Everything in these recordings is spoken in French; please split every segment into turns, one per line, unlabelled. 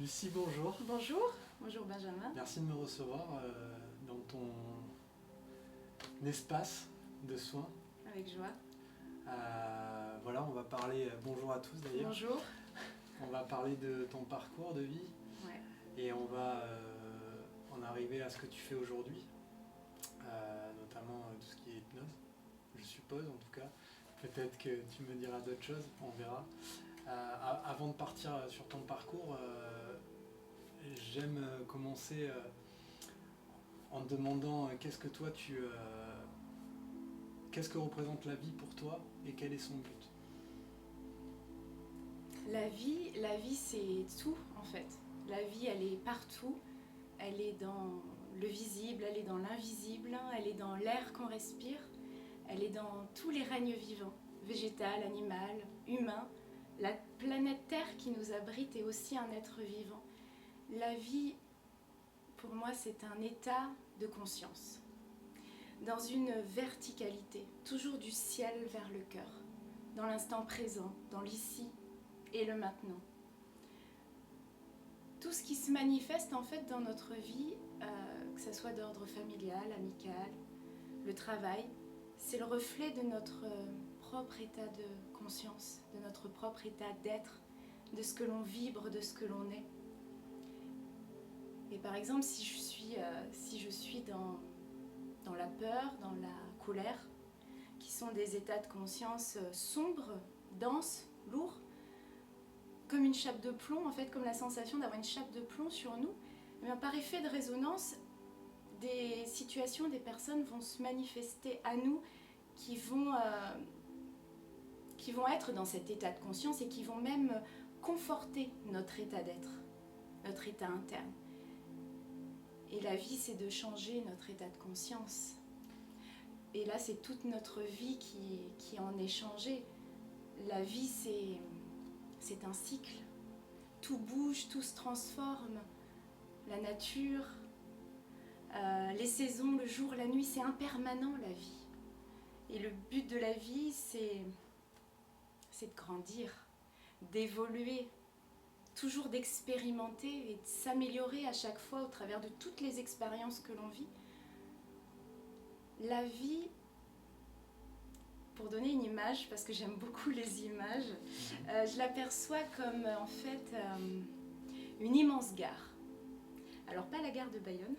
Lucie, bonjour.
Bonjour Benjamin.
Merci de me recevoir dans ton espace de soins.
Avec joie.
Voilà, on va parler, bonjour à tous d'ailleurs.
Bonjour.
On va parler de ton parcours de vie et on va en arriver à ce que tu fais aujourd'hui, notamment tout ce qui est hypnose, je suppose en tout cas. Peut-être que tu me diras d'autres choses, on verra. Avant de partir sur ton parcours, j'aime commencer en te demandant qu'est-ce que toi qu'est-ce que représente la vie pour toi et quel est son but?
La vie c'est tout en fait. La vie elle est partout, elle est dans le visible, elle est dans l'invisible, elle est dans l'air qu'on respire, elle est dans tous les règnes vivants, végétal, animal, humain. La planète Terre qui nous abrite est aussi un être vivant. La vie, pour moi, c'est un état de conscience, dans une verticalité, toujours du ciel vers le cœur, dans l'instant présent, dans l'ici et le maintenant. Tout ce qui se manifeste en fait dans notre vie, que ce soit d'ordre familial, amical, le travail, c'est le reflet de notre propre état de conscience, de notre propre état d'être, de ce que l'on vibre, de ce que l'on est. Et par exemple, si je suis dans la peur, dans la colère, qui sont des états de conscience sombres, denses, lourds, comme une chape de plomb, en fait, comme la sensation d'avoir une chape de plomb sur nous, et bien, par effet de résonance, des situations, des personnes vont se manifester à nous qui vont être dans cet état de conscience et qui vont même conforter notre état d'être, notre état interne. Et la vie, c'est de changer notre état de conscience. Et là, c'est toute notre vie qui en est changée. La vie, c'est un cycle. Tout bouge, tout se transforme. La nature, les saisons, le jour, la nuit, c'est impermanent, la vie. Et le but de la vie, c'est de grandir, d'évoluer, toujours d'expérimenter et de s'améliorer à chaque fois au travers de toutes les expériences que l'on vit. La vie, pour donner une image, parce que j'aime beaucoup les images, je l'aperçois comme en fait une immense gare. Alors pas la gare de Bayonne,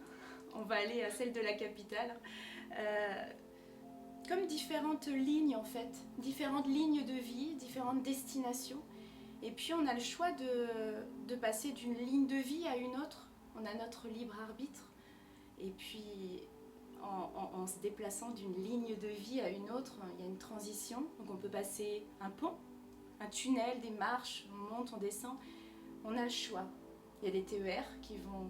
on va aller à celle de la capitale. Comme différentes lignes en fait, différentes lignes de vie, différentes destinations. Et puis on a le choix de passer d'une ligne de vie à une autre. On a notre libre arbitre. Et puis en se déplaçant d'une ligne de vie à une autre, il y a une transition. Donc on peut passer un pont, un tunnel, des marches, on monte, on descend. On a le choix. Il y a des TER qui vont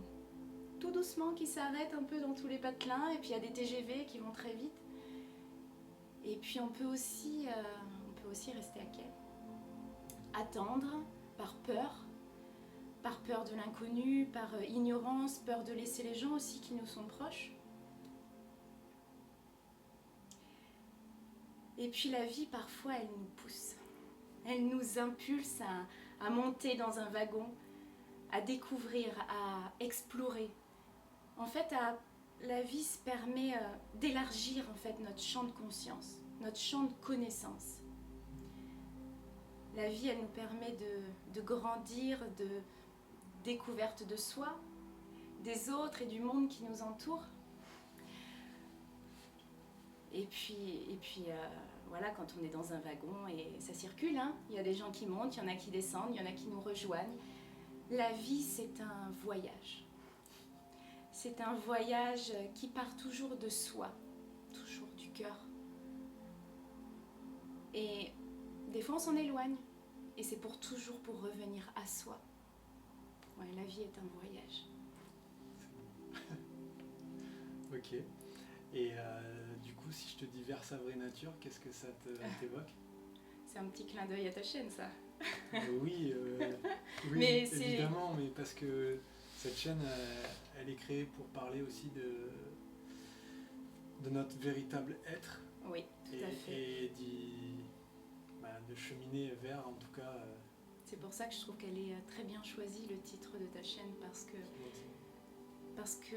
tout doucement, qui s'arrêtent un peu dans tous les patelins. Et puis il y a des TGV qui vont très vite. Et puis on peut aussi rester à quai. Attendre par peur de l'inconnu, par ignorance, peur de laisser les gens aussi qui nous sont proches. Et puis la vie, parfois, elle nous pousse. Elle nous impulse à monter dans un wagon, à découvrir, à explorer. En fait, la vie se permet d'élargir en fait, notre champ de conscience, notre champ de connaissance. La vie, elle nous permet de grandir, de découverte de soi, des autres et du monde qui nous entoure. Et puis voilà, quand on est dans un wagon, et ça circule, hein, il y a des gens qui montent, il y en a qui descendent, il y en a qui nous rejoignent. La vie, c'est un voyage. C'est un voyage qui part toujours de soi, toujours du cœur. Et des fois, on s'en éloigne. Et c'est toujours pour revenir à soi. Ouais, la vie est un voyage.
Ok. Et du coup, si je te dis vers sa vraie nature, qu'est-ce que ça t'évoque?
C'est un petit clin d'œil à ta chaîne, ça.
Oui,
mais
évidemment, mais parce que cette chaîne, elle est créée pour parler aussi de notre véritable être.
Oui, tout à fait.
Et de cheminer vers, en tout cas,
C'est pour ça que je trouve qu'elle est très bien choisie, le titre de ta chaîne, parce que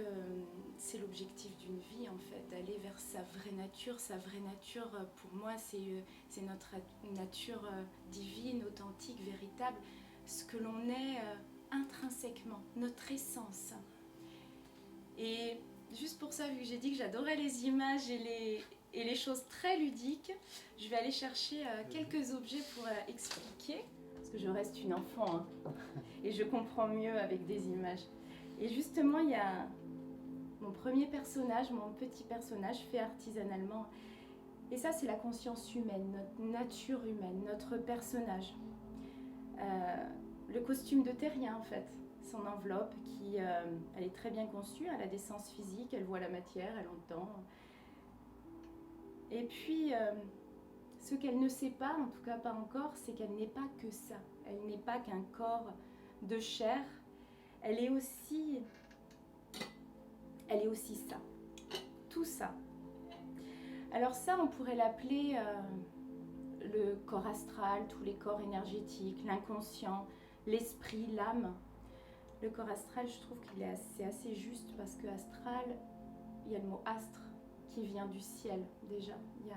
c'est l'objectif d'une vie, en fait, d'aller vers sa vraie nature. Sa vraie nature, pour moi, c'est notre nature divine, authentique, véritable, ce que l'on est intrinsèquement, notre essence. Et juste pour ça, vu que j'ai dit que j'adorais les images et les choses très ludiques, je vais aller chercher quelques objets pour expliquer, parce que je reste une enfant, hein, et je comprends mieux avec des images. Et justement, il y a mon premier personnage, mon petit personnage fait artisanalement. Et ça, c'est la conscience humaine, notre nature humaine, notre personnage. Le costume de terrien, en fait, son enveloppe, elle est très bien conçue, elle a des sens physiques, elle voit la matière, elle entend. Et puis, ce qu'elle ne sait pas, en tout cas pas encore, c'est qu'elle n'est pas que ça. Elle n'est pas qu'un corps de chair. Elle est aussi ça, tout ça. Alors ça, on pourrait l'appeler le corps astral, tous les corps énergétiques, l'inconscient, l'esprit, l'âme. Le corps astral, je trouve qu'il est assez juste parce que astral, il y a le mot astre qui vient du ciel déjà. Il y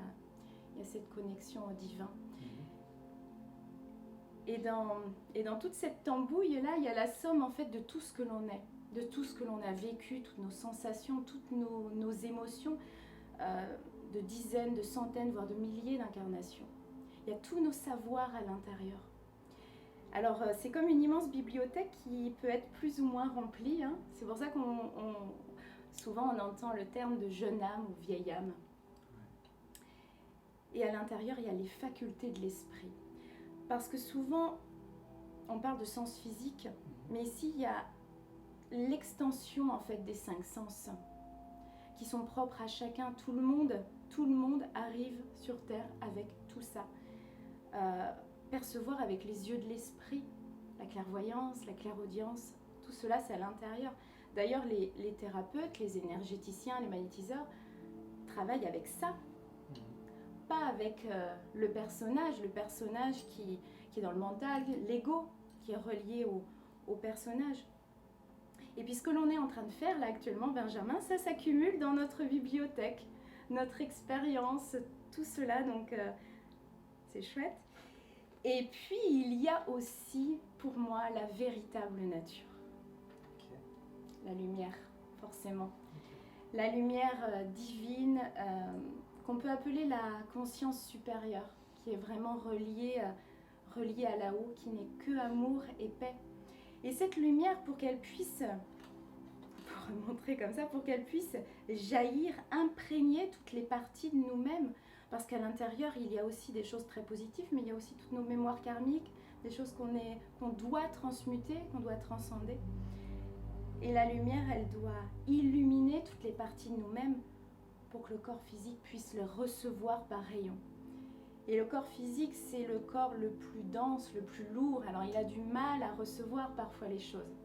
a cette connexion au divin. Et dans toute cette tambouille-là, il y a la somme en fait de tout ce que l'on est, de tout ce que l'on a vécu, toutes nos sensations, toutes nos émotions, de dizaines, de centaines, voire de milliers d'incarnations. Il y a tous nos savoirs à l'intérieur. Alors, c'est comme une immense bibliothèque qui peut être plus ou moins remplie. Hein. C'est pour ça souvent on entend le terme de jeune âme ou vieille âme. Et à l'intérieur, il y a les facultés de l'esprit. Parce que souvent, on parle de sens physique, mais ici, il y a l'extension en fait des 5 sens qui sont propres à chacun. Tout le monde arrive sur Terre avec tout ça. Percevoir avec les yeux de l'esprit, la clairvoyance, la clairaudience, tout cela, c'est à l'intérieur. D'ailleurs, les thérapeutes, les énergéticiens, les magnétiseurs travaillent avec ça. Pas avec le personnage qui est dans le mental, l'ego qui est relié au personnage. Et puis ce que l'on est en train de faire là actuellement, Benjamin, ça s'accumule dans notre bibliothèque, notre expérience, tout cela, donc c'est chouette. Et puis il y a aussi pour moi la véritable nature. La lumière, forcément. La lumière divine, qu'on peut appeler la conscience supérieure, qui est vraiment reliée à là-haut, qui n'est que amour et paix. Et cette lumière, pour qu'elle puisse, pour montrer comme ça, pour qu'elle puisse jaillir, imprégner toutes les parties de nous-mêmes, parce qu'à l'intérieur, il y a aussi des choses très positives, mais il y a aussi toutes nos mémoires karmiques, des choses qu'on doit transmuter, qu'on doit transcender. Et la lumière, elle doit illuminer toutes les parties de nous-mêmes pour que le corps physique puisse le recevoir par rayon. Et le corps physique, c'est le corps le plus dense, le plus lourd. Alors il a du mal à recevoir parfois les choses.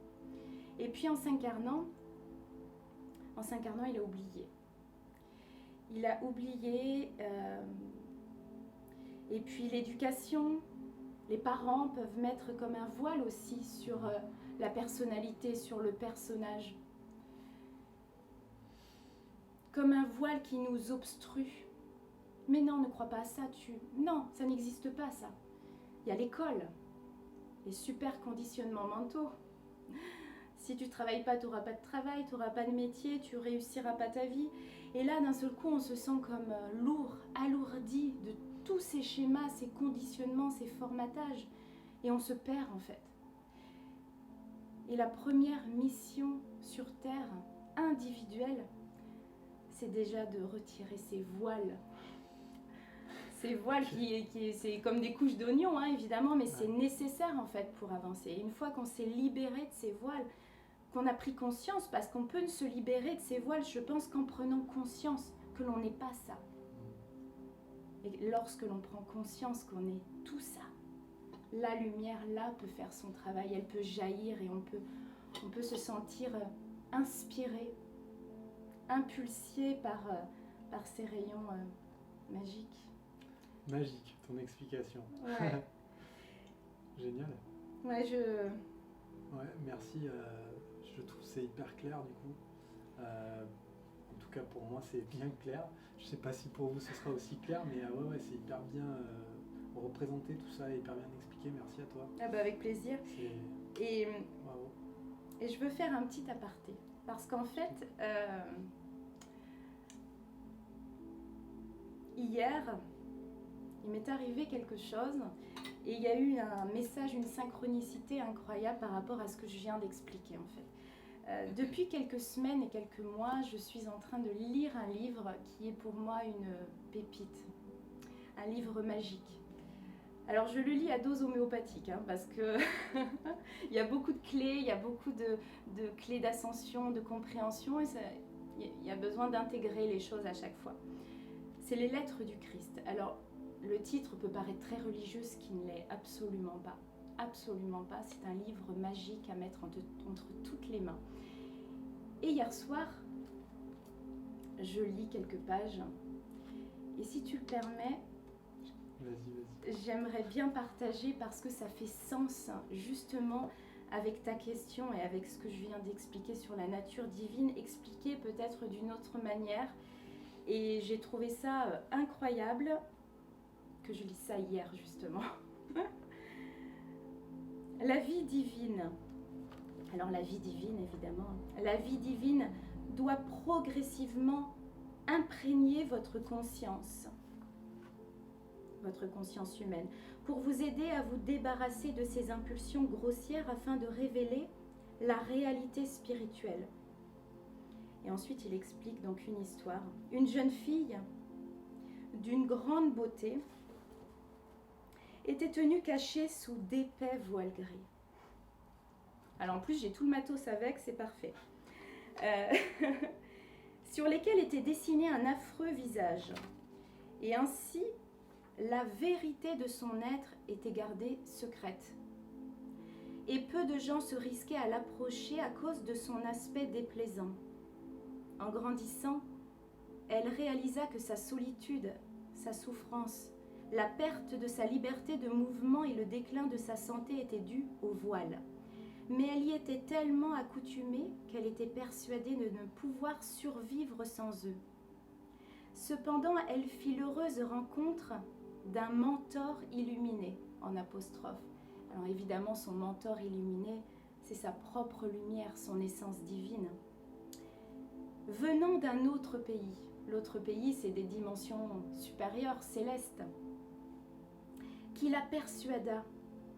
Et puis en s'incarnant, il a oublié. Il a oublié. Et puis l'éducation, les parents peuvent mettre comme un voile aussi sur la personnalité, sur le personnage. Comme un voile qui nous obstrue. Mais non, ne crois pas à ça, non, ça n'existe pas ça. Il y a l'école, les super conditionnements mentaux. Si tu ne travailles pas, tu n'auras pas de travail, tu n'auras pas de métier, tu ne réussiras pas ta vie. Et là, d'un seul coup, on se sent comme lourd, alourdi de tous ces schémas, ces conditionnements, ces formatages. Et on se perd en fait. Et la première mission sur Terre, individuelle, c'est déjà de retirer ces voiles. Ces voiles c'est comme des couches d'oignons, hein, évidemment, mais c'est nécessaire en fait pour avancer. Et une fois qu'on s'est libéré de ces voiles, qu'on a pris conscience, parce qu'on peut se libérer de ces voiles, je pense qu'en prenant conscience que l'on n'est pas ça. Et lorsque l'on prend conscience qu'on est tout ça, la lumière là peut faire son travail, elle peut jaillir et on peut se sentir inspiré, impulsé par ces rayons magiques.
Magique, ton explication.
Ouais.
Génial.
Ouais,
Ouais, merci. Je trouve que c'est hyper clair du coup. En tout cas pour moi c'est bien clair. Je sais pas si pour vous ce sera aussi clair, mais ouais, c'est hyper bien représenté tout ça, hyper bien expliqué. Merci à toi.
Ah bah avec plaisir. Et,
bravo.
Et je veux faire un petit aparté. Parce qu'en fait, hier, il m'est arrivé quelque chose et il y a eu un message, une synchronicité incroyable par rapport à ce que je viens d'expliquer en fait. Depuis quelques semaines et quelques mois, je suis en train de lire un livre qui est pour moi une pépite, un livre magique. Alors je le lis à dose homéopathique parce que il y a beaucoup de clés, il y a beaucoup de clés d'ascension, de compréhension et il y a besoin d'intégrer les choses à chaque fois. C'est les lettres du Christ. Alors le titre peut paraître très religieux, ce qui ne l'est absolument pas. Absolument pas. C'est un livre magique à mettre entre toutes les mains. Et hier soir, je lis quelques pages. Et si tu le permets,
vas-y.
J'aimerais bien partager parce que ça fait sens justement avec ta question et avec ce que je viens d'expliquer sur la nature divine, expliquer peut-être d'une autre manière. Et j'ai trouvé ça incroyable que je lis ça hier justement. La vie divine. Alors la vie divine évidemment. La vie divine doit progressivement imprégner votre conscience humaine, pour vous aider à vous débarrasser de ces impulsions grossières afin de révéler la réalité spirituelle. Et ensuite, il explique donc une histoire. Une jeune fille d'une grande beauté était tenue cachée sous d'épais voiles gris. Alors en plus, j'ai tout le matos avec, c'est parfait. Sur lesquels était dessiné un affreux visage. Et ainsi, la vérité de son être était gardée secrète. Et peu de gens se risquaient à l'approcher à cause de son aspect déplaisant. En grandissant, elle réalisa que sa solitude, sa souffrance, la perte de sa liberté de mouvement et le déclin de sa santé étaient dus au voile. Mais elle y était tellement accoutumée qu'elle était persuadée de ne pouvoir survivre sans eux. Cependant, elle fit l'heureuse rencontre d'un mentor illuminé, en apostrophe. Alors évidemment, son mentor illuminé, c'est sa propre lumière, son essence divine. Venant d'un autre pays, l'autre pays, c'est des dimensions supérieures, célestes, qui la persuada,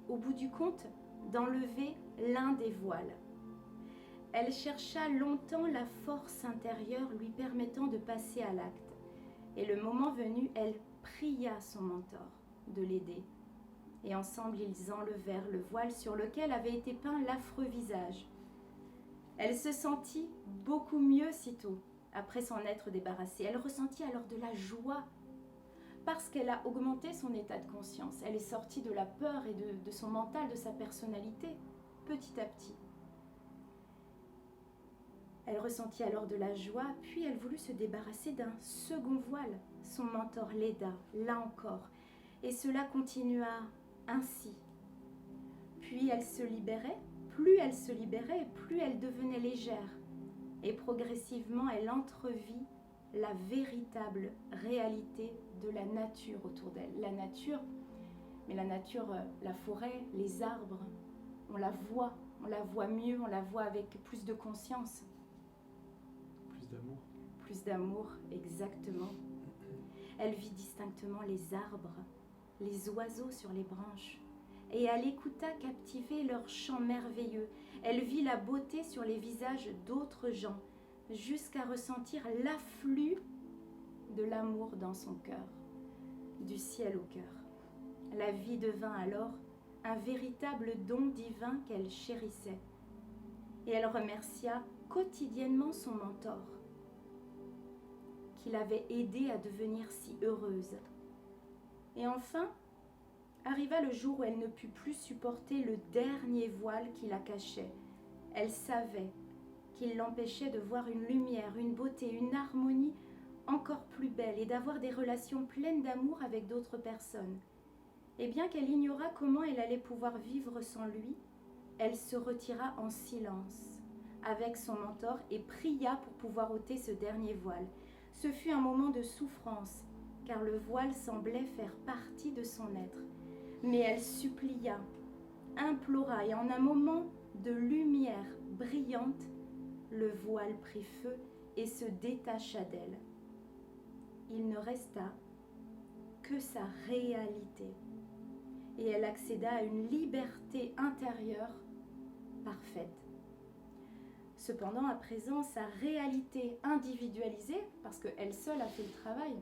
au bout du compte, d'enlever l'un des voiles. Elle chercha longtemps la force intérieure lui permettant de passer à l'acte. Et le moment venu, elle pria son mentor de l'aider. Et ensemble, ils enlevèrent le voile sur lequel avait été peint l'affreux visage. Elle se sentit beaucoup mieux sitôt, après s'en être débarrassée. Elle ressentit alors de la joie, parce qu'elle a augmenté son état de conscience. Elle est sortie de la peur et de son mental, de sa personnalité, petit à petit. Elle ressentit alors de la joie, puis elle voulut se débarrasser d'un second voile. Son mentor l'aida, là encore, et cela continua ainsi. Puis elle se libérait, plus elle devenait légère, et progressivement elle entrevit la véritable réalité de la nature autour d'elle. La nature, mais la nature, la forêt, les arbres, on la voit mieux, on la voit avec plus de conscience. Plus d'amour, exactement. Elle vit distinctement les arbres, les oiseaux sur les branches, et elle écouta captiver leur chant merveilleux. Elle vit la beauté sur les visages d'autres gens, jusqu'à ressentir l'afflux de l'amour dans son cœur, du ciel au cœur. La vie devint alors un véritable don divin qu'elle chérissait, et elle remercia quotidiennement son mentor, qui l'avait aidée à devenir si heureuse. Et enfin, arriva le jour où elle ne put plus supporter le dernier voile qui la cachait. Elle savait qu'il l'empêchait de voir une lumière, une beauté, une harmonie encore plus belle et d'avoir des relations pleines d'amour avec d'autres personnes.
Et bien qu'elle ignora comment elle allait pouvoir vivre sans lui, elle se retira en silence avec son mentor et pria pour pouvoir ôter ce dernier voile. Ce fut un moment de souffrance, car le voile semblait faire partie de son être. Mais elle supplia, implora, et en un moment de lumière brillante, le voile prit feu et se détacha d'elle. Il ne resta que sa réalité. Et elle accéda à une liberté intérieure parfaite. Cependant, à présent, sa réalité individualisée, parce qu'elle seule a fait le travail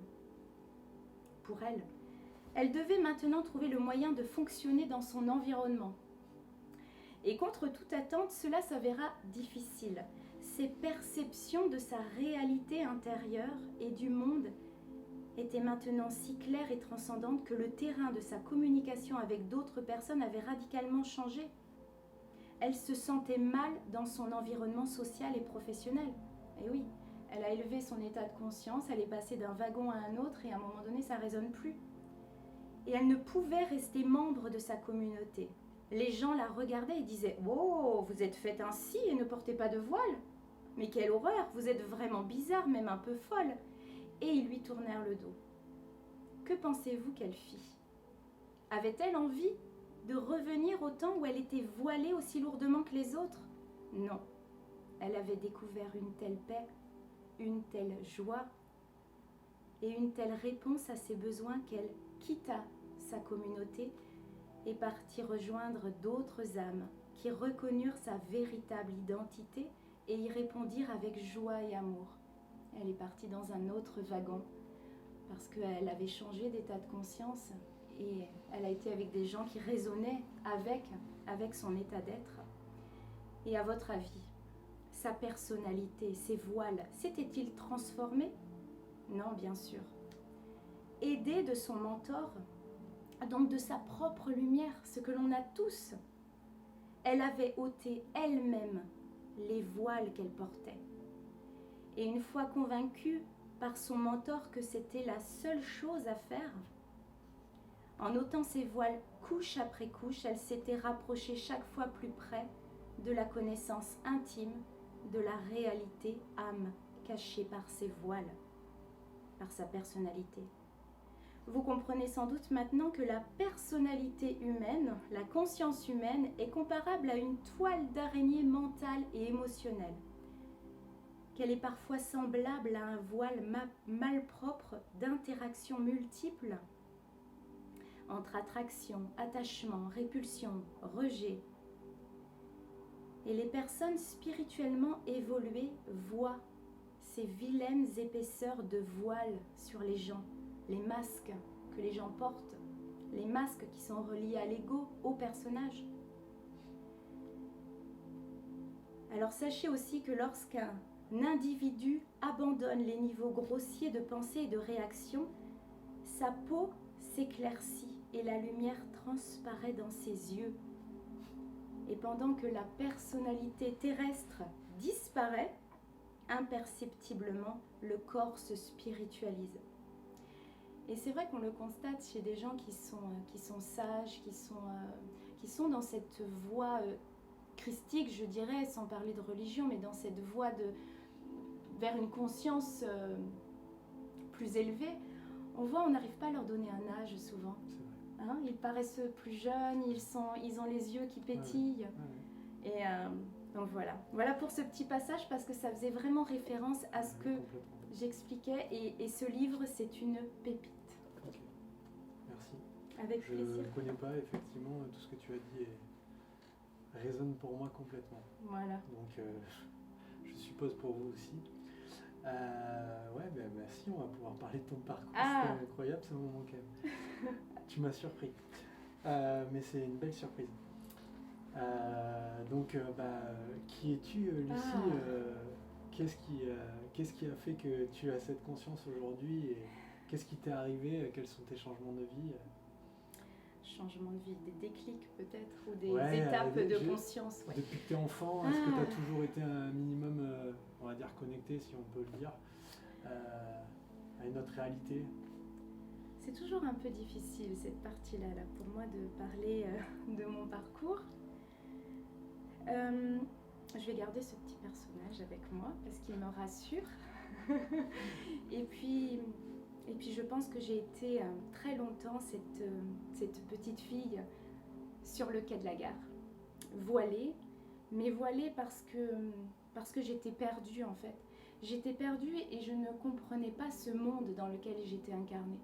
pour elle, elle devait maintenant trouver le moyen de fonctionner dans son environnement. Et contre toute attente, cela s'avéra difficile. Ses perceptions de sa réalité intérieure et du monde étaient maintenant si claires et transcendantes que le terrain de sa communication avec d'autres personnes avait radicalement changé. Elle se sentait mal dans son environnement social et professionnel. Et oui, elle a élevé son état de conscience, elle est passée d'un wagon à un autre et à un moment donné, ça ne résonne plus. Et elle ne pouvait rester membre de sa communauté. Les gens la regardaient et disaient « Oh, vous êtes faite ainsi et ne portez pas de voile. Mais quelle horreur, vous êtes vraiment bizarre, même un peu folle. » Et ils lui tournèrent le dos. Que pensez-vous qu'elle fit? Avait-elle envie de revenir au temps où elle était voilée aussi lourdement que les autres? Non. Elle avait découvert une telle paix, une telle joie et une telle réponse à ses besoins qu'elle quitta sa communauté et partit rejoindre d'autres âmes qui reconnurent sa véritable identité et y répondirent avec joie et amour. Elle est partie dans un autre wagon parce qu'elle avait changé d'état de conscience et elle a été avec des gens qui résonnaient avec son état d'être. Et à votre avis, sa personnalité, ses voiles, s'étaient-ils transformés? Non, bien sûr. Aidée de son mentor, donc de sa propre lumière, ce que l'on a tous, elle avait ôté elle-même les voiles qu'elle portait. Et une fois convaincue par son mentor que c'était la seule chose à faire, en ôtant ses voiles couche après couche, elle s'était rapprochée chaque fois plus près de la connaissance intime de la réalité âme cachée par ses voiles, par sa personnalité. Vous comprenez sans doute maintenant que la personnalité humaine, la conscience humaine, est comparable à une toile d'araignée mentale et émotionnelle, qu'elle est parfois semblable à un voile malpropre d'interactions multiples entre attraction, attachement, répulsion, rejet. Et les personnes spirituellement évoluées voient ces vilaines épaisseurs de voile sur les gens, les masques que les gens portent, les masques qui sont reliés à l'ego, au personnage. Alors sachez aussi que lorsqu'un individu abandonne les niveaux grossiers de pensée et de réaction, sa peau s'éclaircit et la lumière transparaît dans ses yeux. Et pendant que la personnalité terrestre disparaît, imperceptiblement, le corps se spiritualise. Et c'est vrai qu'on le constate chez des gens qui sont sages, qui sont dans cette voie christique, je dirais, sans parler de religion, mais dans cette voie vers une conscience plus élevée. On n'arrive pas à leur donner un âge souvent. Hein, ils paraissent plus jeunes, ils ont les yeux qui pétillent. Ouais. Et donc voilà pour ce petit passage, parce que ça faisait vraiment référence à ce que j'expliquais, et ce livre, c'est une pépite.
Okay. Merci.
Avec plaisir.
Je ne connais pas, effectivement, tout ce que tu as dit résonne pour moi complètement.
Voilà.
Donc je suppose pour vous aussi. Merci, on va pouvoir parler de ton parcours. C'était incroyable ce moment quand même. Tu m'as surpris. Mais c'est une belle surprise. Qui es-tu, Lucie? Qu'est-ce qui a fait que tu as cette conscience aujourd'hui, et qu'est-ce qui t'est arrivé? Quels sont tes changements de vie?
Changement de vie, des déclics peut-être, ou des étapes de conscience. Ouais.
Depuis que tu es enfant, est-ce que tu as toujours été un minimum, on va dire, connecté, si on peut le dire, à une autre réalité?
C'est toujours un peu difficile cette partie-là là, pour moi de parler de mon parcours. Je vais garder ce petit personnage avec moi parce qu'il me rassure. et puis je pense que j'ai été très longtemps cette petite fille sur le quai de la gare, voilée, mais voilée parce que j'étais perdue en fait. J'étais perdue et je ne comprenais pas ce monde dans lequel j'étais incarnée.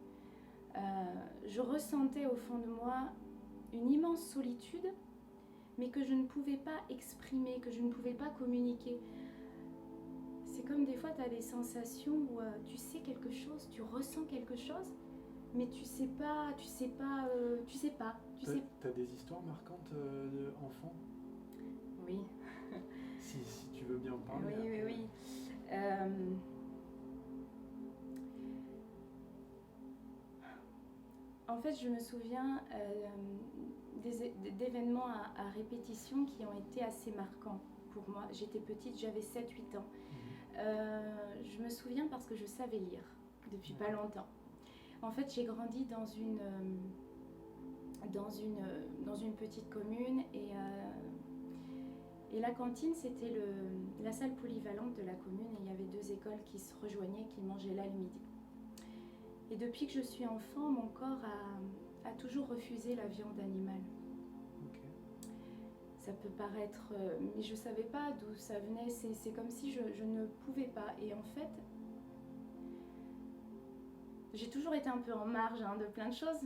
Je ressentais au fond de moi une immense solitude, mais que je ne pouvais pas exprimer, que je ne pouvais pas communiquer. C'est comme des fois tu as des sensations où tu sais quelque chose, tu ressens quelque chose, mais tu sais pas.
T'as des histoires marquantes d'enfants ?
Oui.
si tu veux bien en parler.
Oui. En fait, je me souviens d'événements à répétition qui ont été assez marquants pour moi. J'étais petite, j'avais 7-8 ans. Je me souviens parce que je savais lire depuis pas longtemps. En fait, j'ai grandi dans une petite commune et la cantine, c'était la salle polyvalente de la commune et il y avait 2 écoles qui se rejoignaient, qui mangeaient là le midi. Et depuis que je suis enfant, mon corps a toujours refusé la viande animale.
Okay.
Ça peut paraître... mais je ne savais pas d'où ça venait, c'est comme si je ne pouvais pas. Et en fait, j'ai toujours été un peu en marge de plein de choses,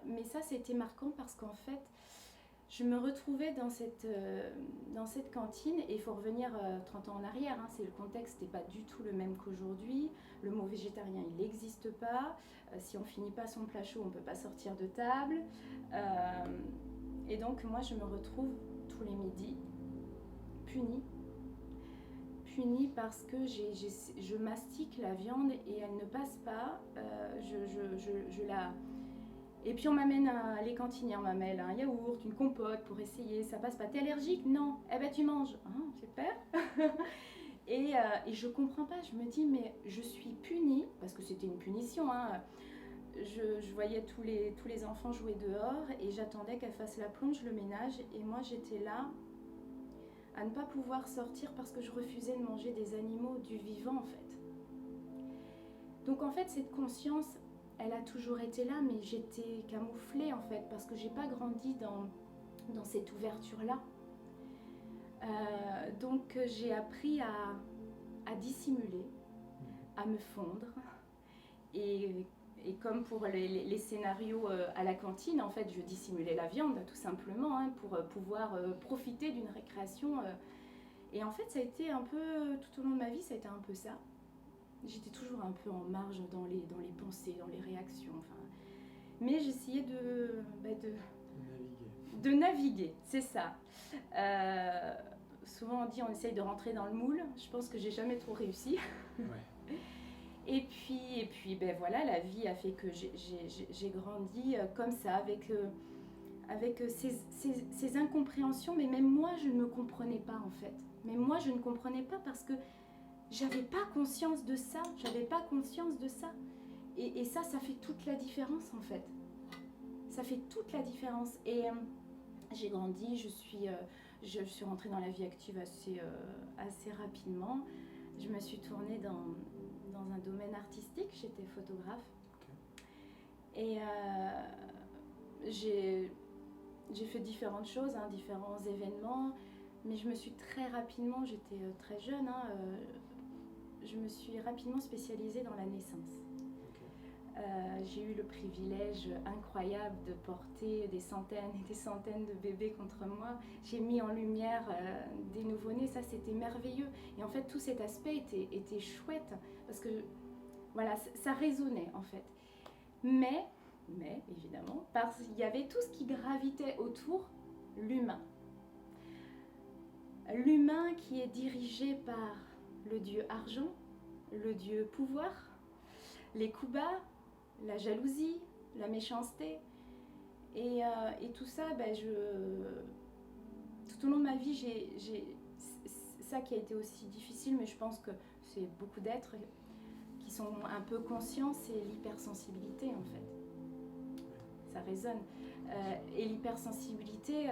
mais ça, c'était marquant parce qu'en fait, je me retrouvais dans cette cantine, et il faut revenir 30 ans en arrière, le contexte n'est pas du tout le même qu'aujourd'hui, le mot végétarien il n'existe pas, si on ne finit pas son plat chaud on ne peut pas sortir de table, et donc moi je me retrouve tous les midis punie parce que je mastique la viande et elle ne passe pas, je la... Et puis on m'amène, les cantinières m'amènent un yaourt, une compote pour essayer, ça passe pas. T'es allergique ? Non. Eh ben tu manges. Super. et je comprends pas, je me dis mais je suis punie, parce que c'était une punition. Je voyais tous les enfants jouer dehors et j'attendais qu'elle fasse la plonge, le ménage. Et moi j'étais là à ne pas pouvoir sortir parce que je refusais de manger des animaux, du vivant en fait. Donc en fait cette conscience... elle a toujours été là, mais j'étais camouflée en fait, parce que j'ai pas grandi dans cette ouverture-là. Donc j'ai appris à dissimuler, à me fondre. Et comme pour les scénarios à la cantine, en fait, je dissimulais la viande tout simplement pour pouvoir profiter d'une récréation. Et en fait, ça a été un peu, tout au long de ma vie, ça a été un peu ça. J'étais toujours un peu en marge dans les pensées, dans les réactions. Mais j'essayais de naviguer, c'est ça. Souvent on dit on essaye de rentrer dans le moule. Je pense que j'ai jamais trop réussi.
Ouais.
Et puis voilà, la vie a fait que j'ai grandi comme ça, avec ces incompréhensions. Mais même moi, je ne me comprenais pas en fait. Même moi, je ne comprenais pas parce que j'avais pas conscience de ça, Et ça fait toute la différence en fait. Ça fait toute la différence. Et j'ai grandi, je suis rentrée dans la vie active assez rapidement. Je me suis tournée dans un domaine artistique, j'étais photographe. Okay. Et j'ai fait différentes choses, différents événements, mais je me suis très rapidement, j'étais très jeune, je me suis rapidement spécialisée dans la naissance. Okay. J'ai eu le privilège incroyable de porter des centaines et des centaines de bébés contre moi. J'ai mis en lumière des nouveau-nés, ça c'était merveilleux. Et en fait tout cet aspect était chouette parce que voilà, ça résonnait en fait. Mais évidemment, parce qu'il y avait tout ce qui gravitait autour, l'humain. L'humain qui est dirigé par le dieu argent, le dieu pouvoir, les coups bas, la jalousie, la méchanceté. Et tout ça, tout au long de ma vie, j'ai ça qui a été aussi difficile, mais je pense que c'est beaucoup d'êtres qui sont un peu conscients, c'est l'hypersensibilité en fait. ça résonne. Et l'hypersensibilité,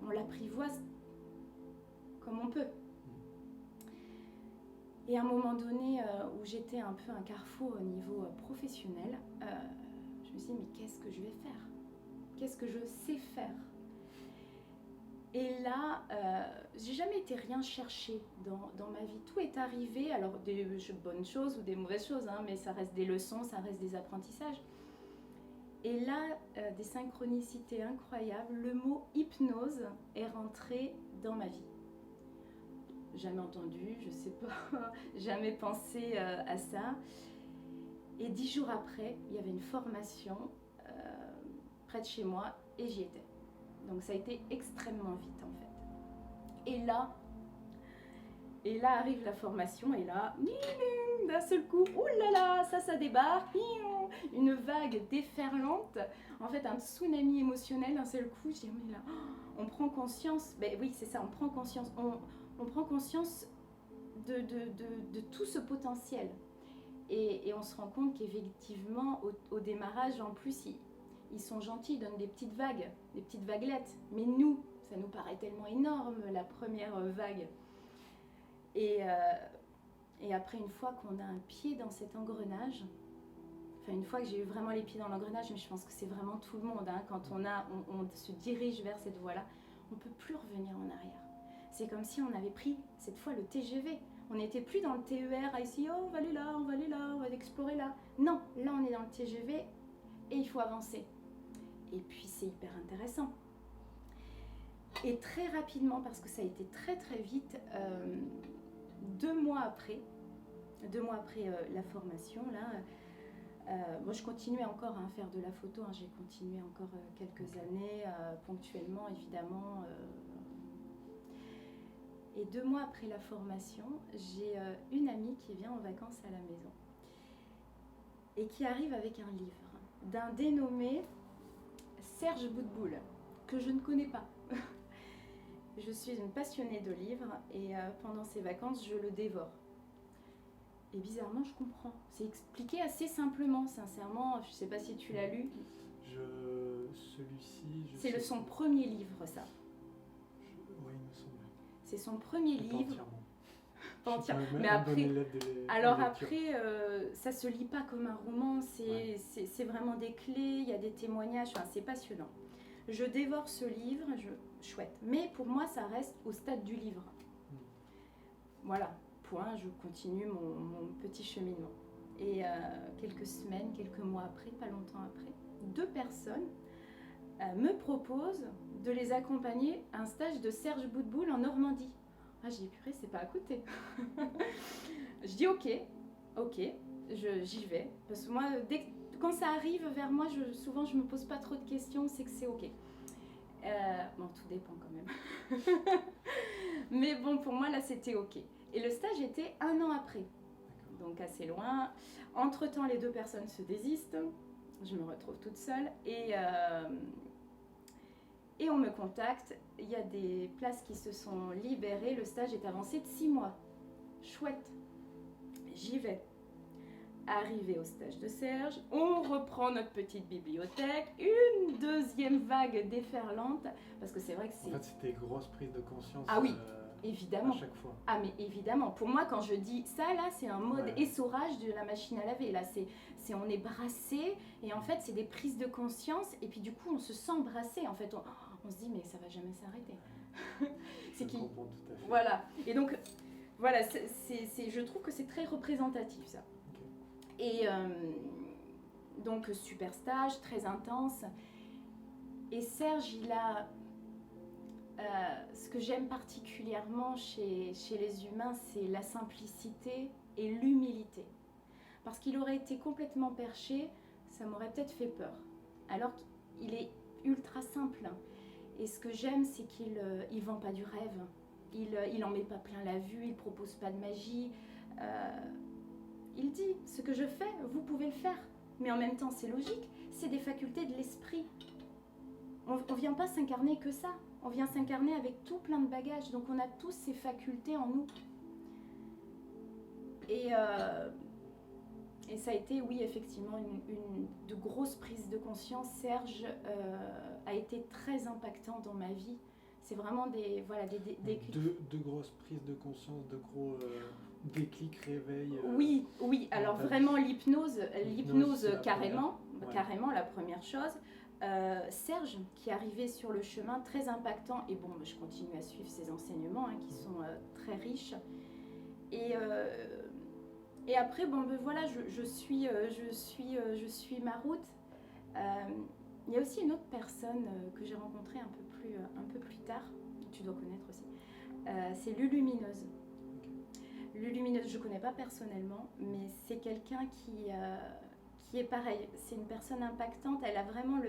on l'apprivoise comme on peut. Et à un moment donné où j'étais un peu un carrefour au niveau professionnel, je me suis dit, mais qu'est-ce que je vais faire? Qu'est-ce que je sais faire? Et là, j'ai jamais été rien chercher dans ma vie. Tout est arrivé, alors des bonnes choses ou des mauvaises choses, hein, mais ça reste des leçons, ça reste des apprentissages. Et là, des synchronicités incroyables, le mot hypnose est rentré dans ma vie. Jamais entendu, je sais pas, jamais pensé à ça. Et 10 jours après, il y avait une formation près de chez moi et j'y étais. Donc ça a été extrêmement vite en fait. Et là arrive la formation et là, d'un seul coup, oulala, ça débarque, une vague déferlante, en fait un tsunami émotionnel d'un seul coup. Je dis mais là, on prend conscience, oui c'est ça, on prend conscience, on prend conscience de tout ce potentiel. Et on se rend compte qu'effectivement au démarrage en plus ils sont gentils, ils donnent des petites vaguelettes. Mais nous, ça nous paraît tellement énorme, la première vague. Et après, une fois qu'on a un pied dans cet engrenage, enfin une fois que j'ai eu vraiment les pieds dans l'engrenage, mais je pense que c'est vraiment tout le monde, hein, quand on se dirige vers cette voie-là, on ne peut plus revenir en arrière. C'est comme si on avait pris cette fois le TGV. On n'était plus dans le TER à essayer, oh, on va aller là, on va explorer là. Non, là on est dans le TGV et il faut avancer. Et puis c'est hyper intéressant. Et très rapidement, parce que ça a été très très vite, 2 mois après la formation, là, moi je continuais encore à faire de la photo, hein, j'ai continué encore quelques années, ponctuellement évidemment. Et 2 mois après la formation, j'ai une amie qui vient en vacances à la maison et qui arrive avec un livre d'un dénommé Serge Boutboul, que je ne connais pas. Je suis une passionnée de livres et pendant ces vacances, je le dévore. Et bizarrement, je comprends. C'est expliqué assez simplement, sincèrement. Je ne sais pas si tu l'as lu.
Celui-ci...
C'est son premier livre, ça.
Oui, il me semble.
C'est son premier livre.
Pas entièrement.
Mais après, ça se lit pas comme un roman. C'est vraiment des clés, il y a des témoignages. Enfin, c'est passionnant. Je dévore ce livre, chouette. Mais pour moi, ça reste au stade du livre. Voilà, point, je continue mon petit cheminement. Et quelques semaines, quelques mois après, pas longtemps après, 2 personnes me proposent de les accompagner à un stage de Serge Boutboul en Normandie. Ah, j'ai dit, purée, c'est pas à côté. Je dis, ok, j'y vais. Parce que moi, quand ça arrive vers moi, souvent je me pose pas trop de questions, c'est que c'est ok. Bon, tout dépend quand même. Mais bon, pour moi, là, c'était ok. Et le stage était 1 an après. Donc assez loin. Entre-temps, les 2 personnes se désistent. Je me retrouve toute seule. Et on me contacte. Il y a des places qui se sont libérées. Le stage est avancé de 6 mois. Chouette. J'y vais. Arrivé au stage de Serge, on reprend notre petite bibliothèque, une 2e vague déferlante, parce que c'est vrai que c'est...
En fait, c'était grosse prise de conscience.
Ah oui, évidemment.
À chaque fois.
Ah mais évidemment. Pour moi, quand je dis ça, là, c'est un mode essorage de la machine à laver. Là, on est brassé, et en fait, c'est des prises de conscience, et puis du coup, on se sent brassé. En fait, on se dit, mais ça va jamais s'arrêter.
Je comprends tout à fait.
Voilà. Et donc, voilà, je trouve que c'est très représentatif, ça. Et donc super stage, très intense. Et Serge, il a ce que j'aime particulièrement chez les humains, c'est la simplicité et l'humilité. Parce qu'il aurait été complètement perché, ça m'aurait peut-être fait peur. Alors qu'il est ultra simple. Et ce que j'aime, c'est qu'il ne vend pas du rêve. Il n'en met pas plein la vue, il ne propose pas de magie. Il dit, ce que je fais, vous pouvez le faire. Mais en même temps, c'est logique, c'est des facultés de l'esprit. On ne vient pas s'incarner que ça. On vient s'incarner avec tout plein de bagages. Donc on a tous ces facultés en nous. Et Et ça a été, oui, effectivement, une de grosses prises de conscience. Serge a été très impactant dans ma vie. C'est vraiment des déclics.
De grosses prises de conscience, de gros déclics, réveils.
Oui. Alors vraiment l'hypnose carrément,
Ouais.
carrément la première chose. Serge qui est arrivé sur le chemin très impactant, et bon, je continue à suivre ses enseignements qui sont très riches. Et après, bon, ben voilà, je suis ma route. Il y a aussi une autre personne que j'ai rencontrée un peu plus tard, tu dois connaître aussi. C'est Lulumineuse. Lulumineuse, je ne connais pas personnellement, mais c'est quelqu'un qui est pareil. C'est une personne impactante. Elle a vraiment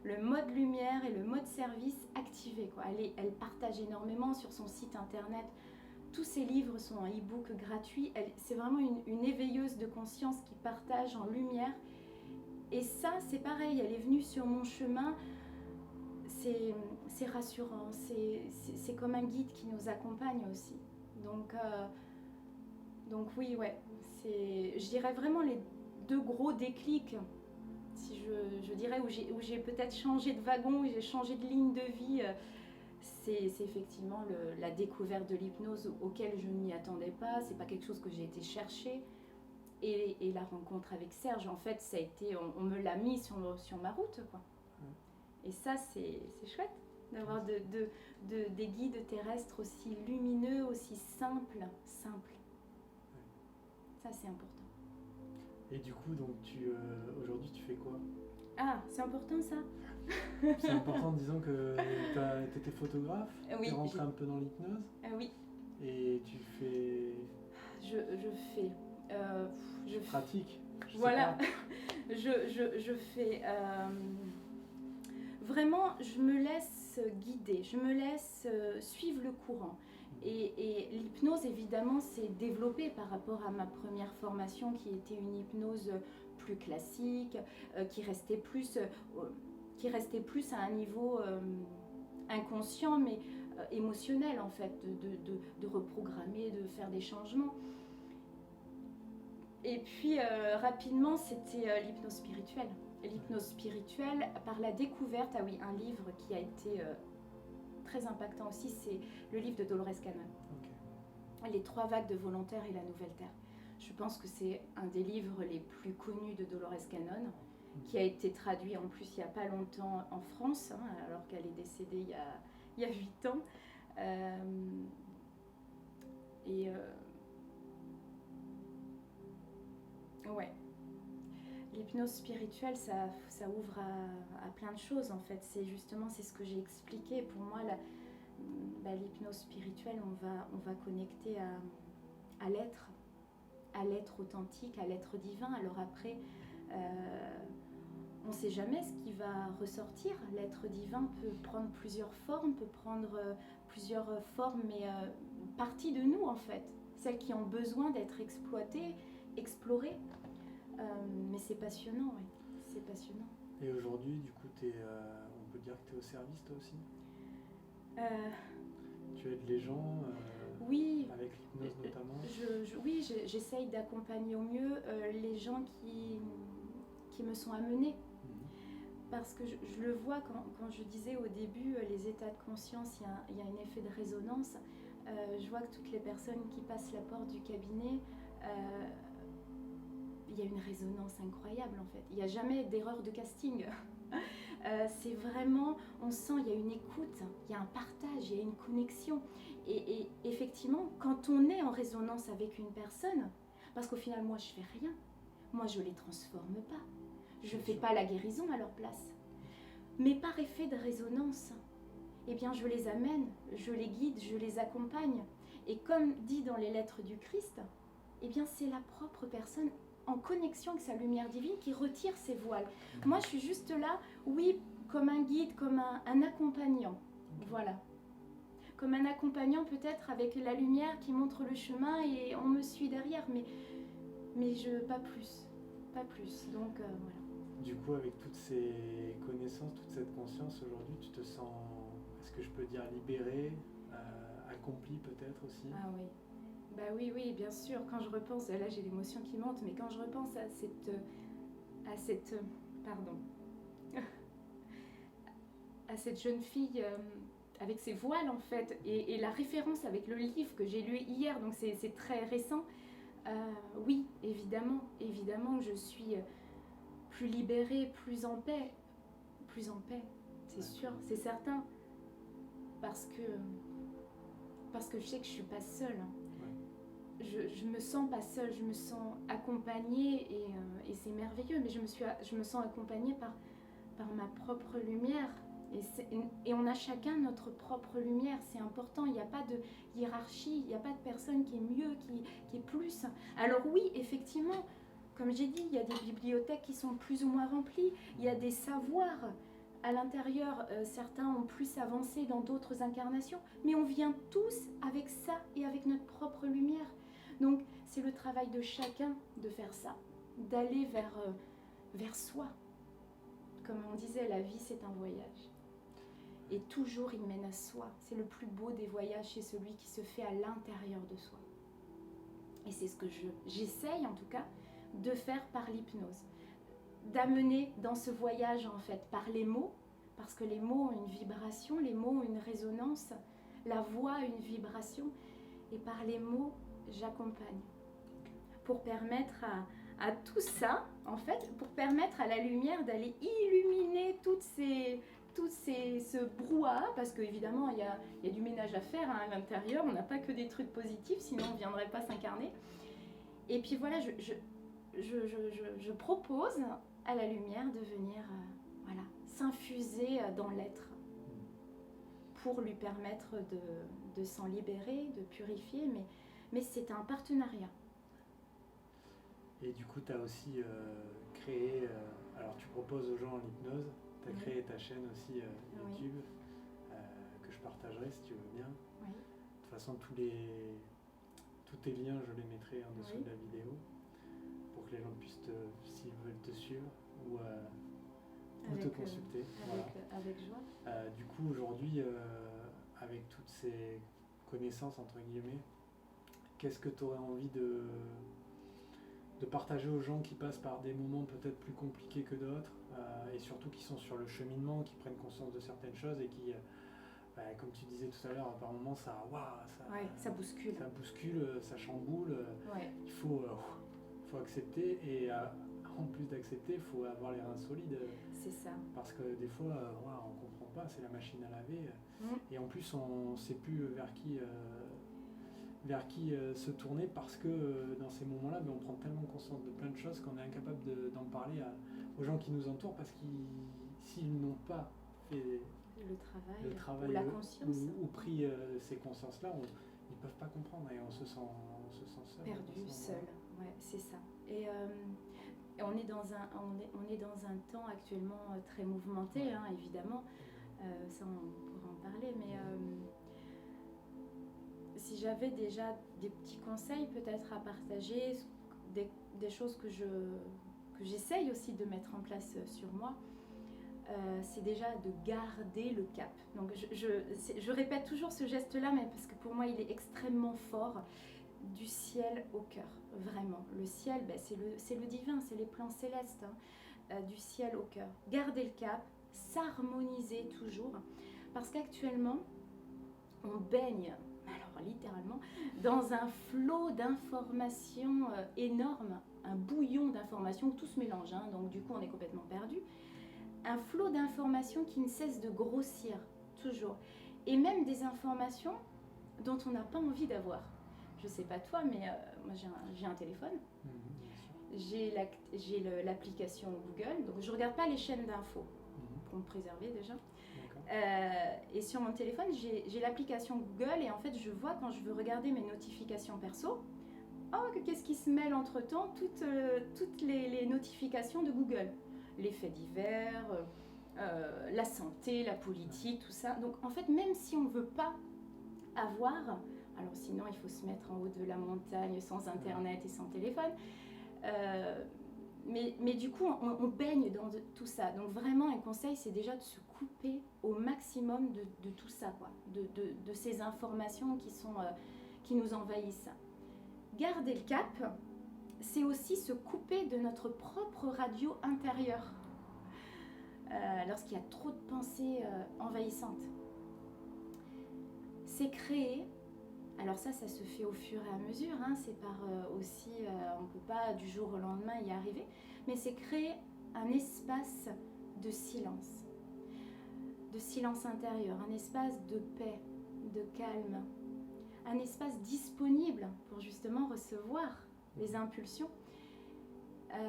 le mode lumière et le mode service activé, quoi. Elle partage énormément sur son site internet. Tous ses livres sont en e-book gratuit. C'est vraiment une éveilleuse de conscience qui partage en lumière. Et ça, c'est pareil, elle est venue sur mon chemin. C'est rassurant, c'est comme un guide qui nous accompagne aussi. Donc oui, ouais, je dirais vraiment les deux gros déclics, si je dirais, où j'ai peut-être changé de wagon, où j'ai changé de ligne de vie. C'est effectivement la découverte de l'hypnose auquel je ne m'y attendais pas. C'est pas quelque chose que j'ai été chercher. Et la rencontre avec Serge, en fait, ça a été, on me l'a mis sur ma route, quoi. Et ça, c'est chouette d'avoir des guides terrestres aussi lumineux, aussi simples. Ça, c'est important.
Et du coup, donc aujourd'hui, tu fais quoi?
Ah, c'est important ça.
C'est important, disons que tu étais photographe,
Oui,
tu es rentré un peu dans l'hypnose.
Oui.
Et tu fais...
Je
pratique.
Voilà. je fais... Vraiment, je me laisse guider, je me laisse suivre le courant. Et l'hypnose, évidemment, s'est développée par rapport à ma première formation qui était une hypnose plus classique, qui restait plus à un niveau inconscient, mais émotionnel en fait, de reprogrammer, de faire des changements. Et puis rapidement, c'était l'hypnose spirituelle. L'hypnose spirituelle par la découverte, un livre qui a été très impactant aussi, c'est le livre de Dolores Cannon. Okay. Les 3 vagues de volontaires et la nouvelle terre. Je pense que c'est un des livres les plus connus de Dolores Cannon, qui a été traduit en plus il n'y a pas longtemps en France, alors qu'elle est décédée il y a 8 ans. Ouais. L'hypnose spirituelle, ça ouvre à plein de choses en fait. C'est ce que j'ai expliqué. Pour moi, l'hypnose spirituelle, on va connecter à l'être authentique, à l'être divin. Alors après, on ne sait jamais ce qui va ressortir. L'être divin peut prendre plusieurs formes, mais partie de nous en fait. Celles qui ont besoin d'être exploitées, explorées. Mais c'est passionnant, oui. C'est passionnant.
Et aujourd'hui, du coup, on peut dire que tu es au service, toi aussi? Tu aides les gens
oui,
avec l'hypnose notamment?
Oui, j'essaye d'accompagner au mieux les gens qui me sont amenés. Parce que je le vois quand je disais au début les états de conscience, il y a un effet de résonance. Je vois que toutes les personnes qui passent la porte du cabinet, il y a une résonance incroyable en fait. Il n'y a jamais d'erreur de casting. C'est vraiment, on sent, il y a une écoute, il y a un partage, il y a une connexion. Et effectivement, quand on est en résonance avec une personne, parce qu'au final, moi je fais rien, moi je les transforme pas, je fais pas la guérison à leur place. Mais par effet de résonance, eh bien je les amène, je les guide, je les accompagne. Et comme dit dans les lettres du Christ, eh bien c'est la propre personne en connexion avec sa lumière divine qui retire ses voiles. Moi, je suis juste là, oui, comme un guide, comme un accompagnant. Voilà. Comme un accompagnant peut-être avec la lumière qui montre le chemin et on me suit derrière, mais pas plus. Pas plus. Donc, voilà.
Du coup, avec toutes ces connaissances, toute cette conscience, aujourd'hui, tu te sens, est-ce que je peux dire libérée, accomplie peut-être aussi?
Ah oui. Bah oui, bien sûr. Quand je repense, là j'ai l'émotion qui monte, mais quand je repense à cette jeune fille avec ses voiles en fait, et la référence avec le livre que j'ai lu hier, donc c'est très récent. Oui, évidemment que je suis plus libérée, plus en paix, c'est sûr, c'est certain, parce que je sais que je suis pas seule. Je me sens pas seule, je me sens accompagnée et c'est merveilleux, mais je me sens accompagnée par ma propre lumière. Et on a chacun notre propre lumière, c'est important, il n'y a pas de hiérarchie, il n'y a pas de personne qui est mieux, qui est plus. Alors oui, effectivement, comme j'ai dit, il y a des bibliothèques qui sont plus ou moins remplies, il y a des savoirs à l'intérieur, certains ont plus avancé dans d'autres incarnations, mais on vient tous avec ça et avec notre propre lumière. Donc c'est le travail de chacun de faire ça, d'aller vers soi. Comme on disait, la vie c'est un voyage. Et toujours il mène à soi. C'est le plus beau des voyages, c'est celui qui se fait à l'intérieur de soi. Et c'est ce que j'essaye en tout cas de faire par l'hypnose. D'amener dans ce voyage en fait par les mots, parce que les mots ont une vibration, les mots ont une résonance, la voix a une vibration, et par les mots j'accompagne. Pour permettre à tout ça, en fait, pour permettre à la lumière d'aller illuminer ce brouhaha, parce qu'évidemment il y a du ménage à faire à l'intérieur, on n'a pas que des trucs positifs, sinon on ne viendrait pas s'incarner. Et puis voilà, je propose à la lumière de venir s'infuser dans l'être pour lui permettre de s'en libérer, de purifier, mais c'est un partenariat.
Et du coup, tu as aussi créé, alors tu proposes aux gens l'hypnose, tu as créé ta chaîne aussi YouTube, que je partagerai si tu veux bien.
Oui.
De toute façon, tous tes liens, je les mettrai en dessous de la vidéo, pour que les gens puissent, s'ils veulent te suivre, ou te consulter.
Avec joie.
Du coup, aujourd'hui, avec toutes ces connaissances, entre guillemets, qu'est-ce que tu aurais envie de partager aux gens qui passent par des moments peut-être plus compliqués que d'autres, et surtout qui sont sur le cheminement, qui prennent conscience de certaines choses et qui, comme tu disais tout à l'heure, par moments ça bouscule, ça chamboule, il faut accepter, et en plus d'accepter, il faut avoir les reins solides.
C'est ça.
Parce que des fois, on ne comprend pas, c'est la machine à laver, et en plus on ne sait plus vers qui se tourner, parce que dans ces moments-là, on prend tellement conscience de plein de choses qu'on est incapable d'en parler aux gens qui nous entourent, parce qu'ils, s'ils n'ont pas fait le travail
ou la conscience,
ou pris ces consciences-là, ils ne peuvent pas comprendre, et on se sent seul.
Perdu, seul, c'est ça. Et on est dans un temps actuellement très mouvementé, évidemment, ça on pourra en parler, mais si j'avais déjà des petits conseils peut-être à partager, des choses que j'essaye aussi de mettre en place sur moi, c'est déjà de garder le cap. Donc je répète toujours ce geste-là, mais parce que pour moi il est extrêmement fort, du ciel au cœur, vraiment. Le ciel, c'est le divin, c'est les plans célestes, du ciel au cœur. Garder le cap, s'harmoniser toujours, parce qu'actuellement on baigne, alors littéralement, dans un flot d'informations énorme, un bouillon d'informations, tout se mélange, donc du coup on est complètement perdu. Un flot d'informations qui ne cesse de grossir, toujours. Et même des informations dont on n'a pas envie d'avoir. Je sais pas toi, mais moi j'ai un téléphone, j'ai l'application Google, donc je regarde pas les chaînes d'infos, pour me préserver déjà. Et sur mon téléphone, j'ai l'application Google, et en fait je vois quand je veux regarder mes notifications perso, qu'est-ce qui se mêle entre temps, toutes les notifications de Google, les faits divers, la santé, la politique, tout ça. Donc en fait, même si on ne veut pas avoir, alors sinon il faut se mettre en haut de la montagne sans internet et sans téléphone, mais du coup on baigne dans tout ça. Donc vraiment un conseil, c'est déjà de se couper au maximum de tout ça, quoi, de ces informations qui nous envahissent. garder le cap, c'est aussi se couper de notre propre radio intérieure lorsqu'il y a trop de pensées envahissantes. C'est créer, alors ça se fait au fur et à mesure, hein, c'est par aussi, on ne peut pas du jour au lendemain y arriver, mais c'est créer un espace de silence intérieur, un espace de paix, de calme, un espace disponible pour justement recevoir les impulsions.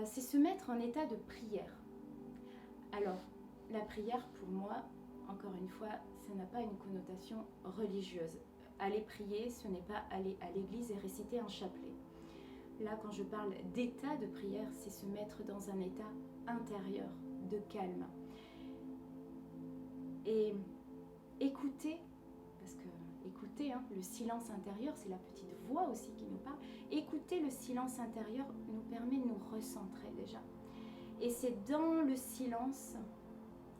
C'est se mettre en état de prière. Alors, la prière, pour moi, encore une fois, ça n'a pas une connotation religieuse. Aller prier, ce n'est pas aller à l'église et réciter un chapelet. Là, quand je parle d'état de prière, c'est se mettre dans un état intérieur de calme. Et écouter, parce que écouter, hein, le silence intérieur, c'est la petite voix aussi qui nous parle. Écouter le silence intérieur nous permet de nous recentrer déjà. Et c'est dans le silence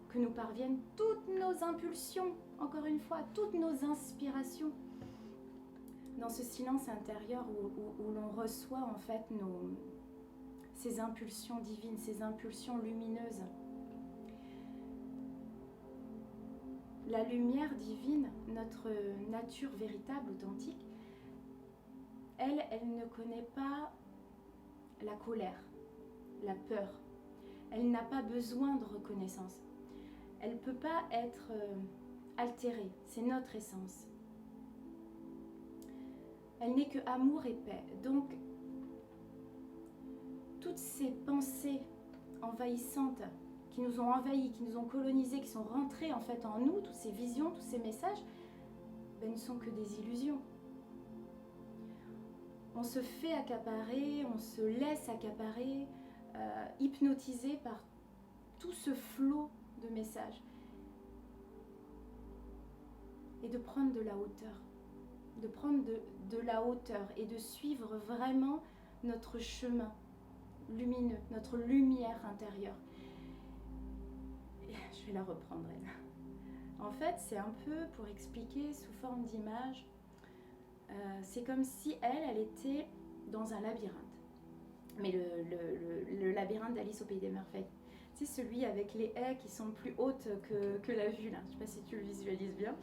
que nous parviennent toutes nos impulsions, encore une fois, toutes nos inspirations. Dans ce silence intérieur où l'on reçoit en fait ces impulsions divines, ces impulsions lumineuses. La lumière divine, notre nature véritable, authentique, elle ne connaît pas la colère, la peur. Elle n'a pas besoin de reconnaissance. Elle ne peut pas être altérée. C'est notre essence. Elle n'est que amour et paix. Donc, toutes ces pensées envahissantes qui nous ont envahis, qui nous ont colonisés, qui sont rentrées en fait en nous, toutes ces visions, tous ces messages, ne sont que des illusions. On se fait accaparer, on se laisse accaparer, hypnotisé par tout ce flot de messages. Et de prendre de la hauteur. De prendre de la hauteur et de suivre vraiment notre chemin lumineux, notre lumière intérieure. Et je vais la reprendre, elle. En fait, c'est un peu, pour expliquer sous forme d'image, c'est comme si elle était dans un labyrinthe. Mais le labyrinthe d'Alice au Pays des Merveilles. C'est celui avec les haies qui sont plus hautes que la vue, là. Je ne sais pas si tu le visualises bien.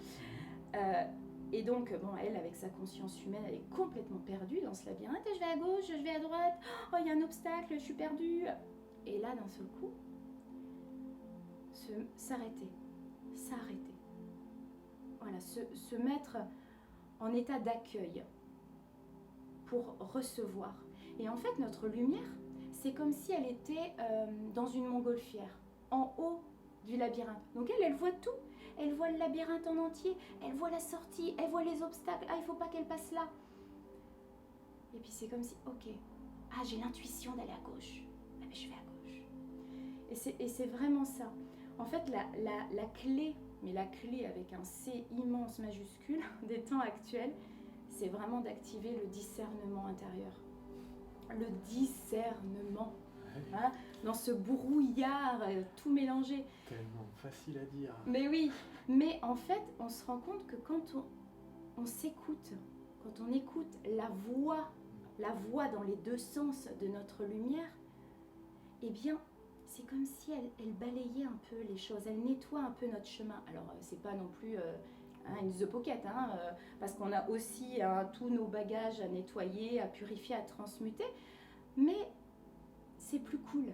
Et donc, bon, elle, avec sa conscience humaine, elle est complètement perdue dans ce labyrinthe. Je vais à gauche, je vais à droite. Oh, il y a un obstacle, je suis perdue. Et là, d'un seul coup, s'arrêter. Voilà, se mettre en état d'accueil pour recevoir. Et en fait, notre lumière, c'est comme si elle était dans une montgolfière, en haut du labyrinthe. Donc elle voit tout. Elle voit le labyrinthe en entier, elle voit la sortie, elle voit les obstacles. Ah, il ne faut pas qu'elle passe là. Et puis c'est comme si, ok, ah, j'ai l'intuition d'aller à gauche. Ah, mais je vais à gauche. Et c'est vraiment ça. En fait, la clé, mais la clé avec un C immense majuscule des temps actuels, c'est vraiment d'activer le discernement intérieur. Le discernement. Hein, dans ce brouillard tout mélangé.
Tellement facile à dire.
Mais oui, mais en fait, on se rend compte que quand on s'écoute, quand on écoute la voix dans les deux sens de notre lumière, eh bien, c'est comme si elle balayait un peu les choses, elle nettoie un peu notre chemin. Alors, c'est pas non plus une The Pocket, parce qu'on a aussi tous nos bagages à nettoyer, à purifier, à transmuter, mais c'est plus cool.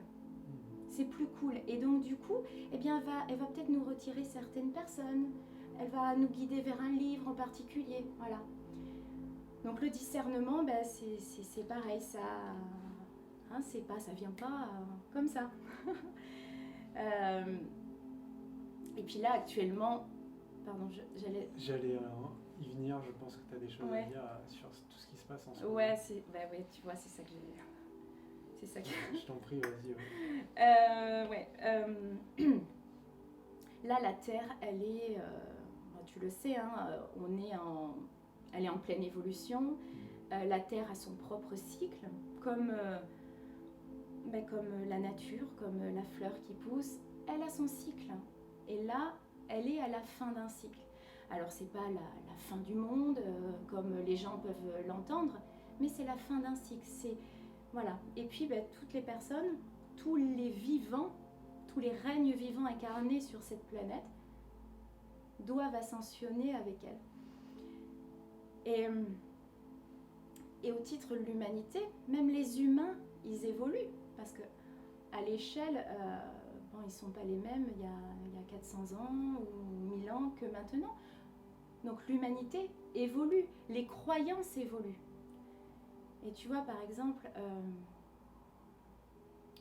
C'est plus cool. Et donc, du coup, eh bien, elle va peut-être nous retirer certaines personnes. Elle va nous guider vers un livre en particulier. Voilà. Donc, le discernement, c'est pareil. Ça, ça vient pas comme ça. Et puis là, actuellement, pardon,
j'allais y venir. Je pense que tu as des choses à dire sur tout ce qui se passe en ce moment.
Ouais, tu vois, c'est ça que j'ai... C'est ça que...
Je t'en prie, vas-y.
Là, la Terre, elle est, tu le sais, elle est en pleine évolution. La Terre a son propre cycle, comme la nature, comme la fleur qui pousse. Elle a son cycle. Et là, elle est à la fin d'un cycle. Alors, c'est pas la fin du monde, comme les gens peuvent l'entendre, mais c'est la fin d'un cycle. Voilà. Et puis toutes les personnes, tous les vivants, tous les règnes vivants incarnés sur cette planète doivent ascensionner avec elle. Et au titre de l'humanité, même les humains, ils évoluent, parce que à l'échelle, ils ne sont pas les mêmes il y a 400 ans ou 1000 ans que maintenant. Donc l'humanité évolue, les croyances évoluent. Et tu vois, par exemple,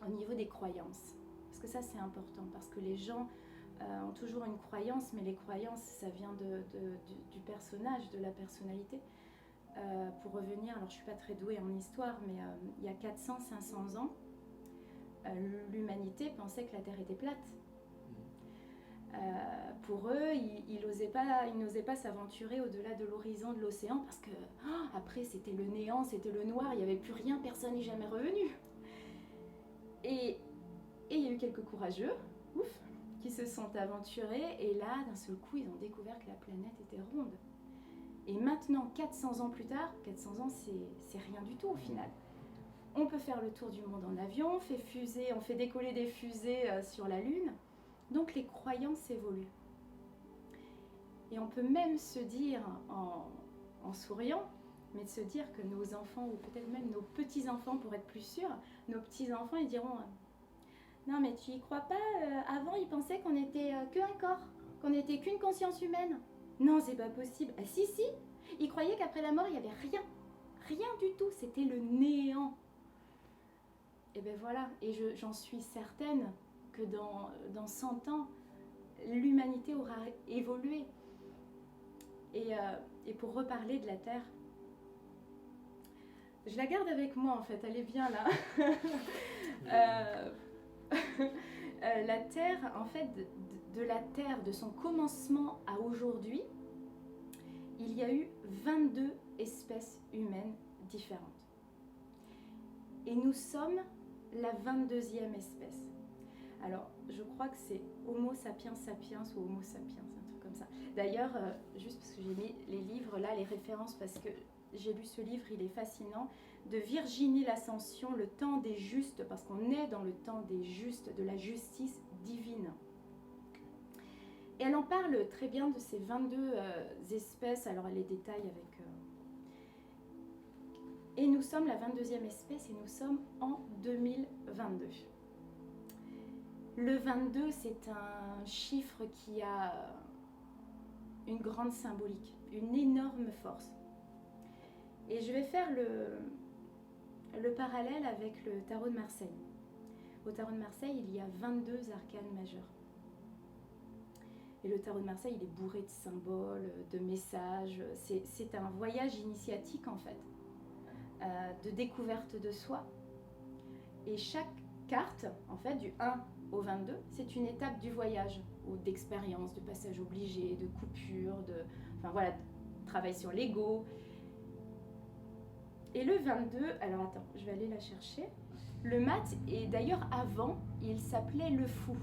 au niveau des croyances, parce que ça c'est important, parce que les gens ont toujours une croyance, mais les croyances, ça vient du personnage, de la personnalité. Pour revenir, alors je ne suis pas très douée en histoire, mais il y a 400-500 ans, l'humanité pensait que la Terre était plate. Pour eux, ils n'osaient pas s'aventurer au-delà de l'horizon de l'océan parce que après c'était le néant, c'était le noir, il n'y avait plus rien, personne n'est jamais revenu. Et il y a eu quelques courageux, qui se sont aventurés, et là, d'un seul coup, ils ont découvert que la planète était ronde. Et maintenant, 400 ans plus tard, 400 ans, c'est rien du tout au final. On peut faire le tour du monde en avion, on fait décoller des fusées sur la Lune. Donc les croyances évoluent. Et on peut même se dire, en souriant, mais de se dire que nos enfants, ou peut-être même nos petits-enfants, pour être plus sûrs, nos petits-enfants, ils diront « Non mais tu y crois pas, avant ils pensaient qu'on n'était qu'un corps, qu'on n'était qu'une conscience humaine. Non, c'est pas possible. Ah si, ils croyaient qu'après la mort, il n'y avait rien du tout, c'était le néant. » Et ben voilà, et j'en suis certaine que dans 100 ans, l'humanité aura évolué. Et pour reparler de la Terre, je la garde avec moi en fait, elle est bien là. La Terre, en fait, de la Terre, de son commencement à aujourd'hui, il y a eu 22 espèces humaines différentes. Et nous sommes la 22e espèce. Alors, je crois que c'est Homo sapiens sapiens ou Homo sapiens, un truc comme ça. D'ailleurs, juste parce que j'ai mis les livres là, les références, parce que j'ai lu ce livre, il est fascinant, de Virginie L'Ascension, Le temps des justes, parce qu'on est dans le temps des justes, de la justice divine. Et elle en parle très bien de ces 22 espèces, alors elle les détaille avec... Et nous sommes la 22e espèce et nous sommes en 2022. Le 22, c'est un chiffre qui a une grande symbolique, une énorme force. Et je vais faire le parallèle avec le tarot de Marseille. Au tarot de Marseille, il y a 22 arcanes majeurs. Et le tarot de Marseille, il est bourré de symboles, de messages. C'est un voyage initiatique, en fait, de découverte de soi. Et chaque carte, en fait, du 1 au 22, c'est une étape du voyage, ou d'expérience, de passage obligé, de coupure, de travail sur l'ego. Et le 22, alors attends, je vais aller la chercher. Le mat, et d'ailleurs avant, il s'appelait le fou.